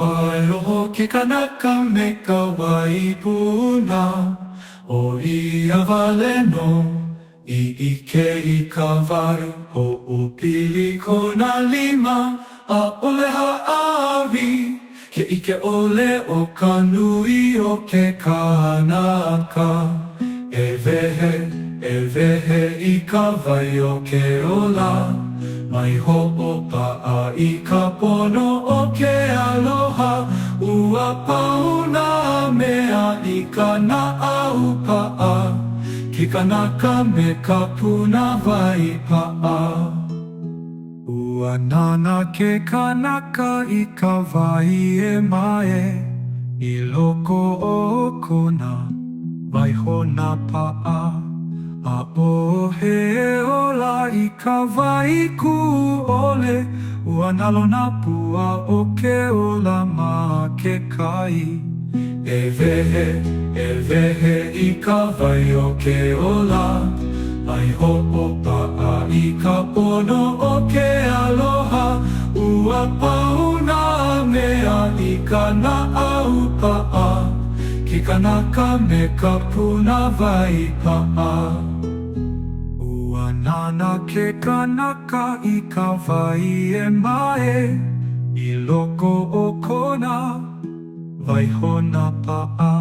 Wairoho ke kanaka me ka waipuna o ia wale no I ike I ka waru o upili kona lima a ole ha'awi ke ike ole o ka nui o ke kanaka e wehe I ka wai o ke ola mai ho'opa'a I ka pono o ke aloha ua pauna mea I ka na'aupa'a ke kanaka me ka puna waipa'a ua nana ke kanaka I ka wai e mae I loko o kona waihona pa'a a ohe ola I ka wai ku'ole ua nalona pua o ke ola ma ke kai e wehe I ka wai o ke ola ai ho'opa'a I ka pono o ke aloha ua pauna mea I ka na'aupa'a ke kanaka me ka puna waipa'a ua nana ke kanaka I ka wai e mae I loko o kona waihona pa'a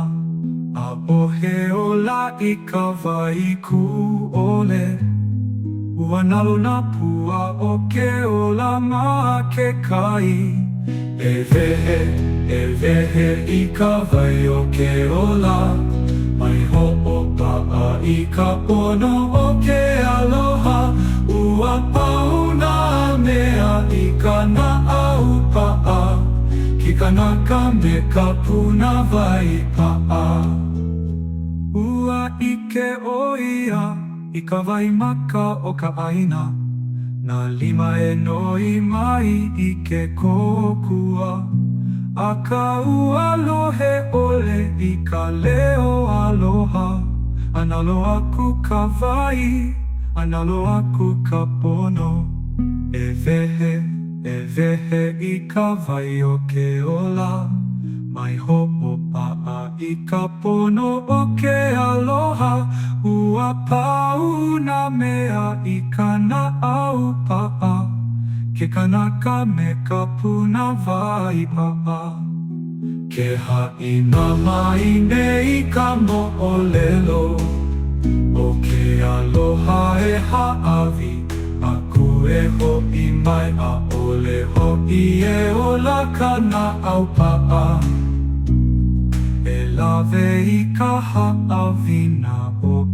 a ohe ola I ka wai ku'ole ua nalona pua o ke ola ma ke kai e wehe I ka wai o ke ola mai ho'opa'a I ka pono o ke aloha ua pauna mea I ka na'aupa'a ke kanaka me ka puna waipa'a ua ike o ia I ka wai maka o ka ʻaina na lima e noi mai I ke kokua a ka ua lohe ole I ka leo aloha analo aku ka wai analo aku ka pono e wehe I ka wai o ke ola mai ho'opa'a I ka pono o ke aloha ua pauna mea I ka na'aupa'a ke kanaka me ka puna waipa'a ke ha'ina mai nei ka mo'olelo o ke aloha e ha'awi aku e ho'i mai a ole ho'i e ola ka na'aupa'a e lawe I ka ha'awina o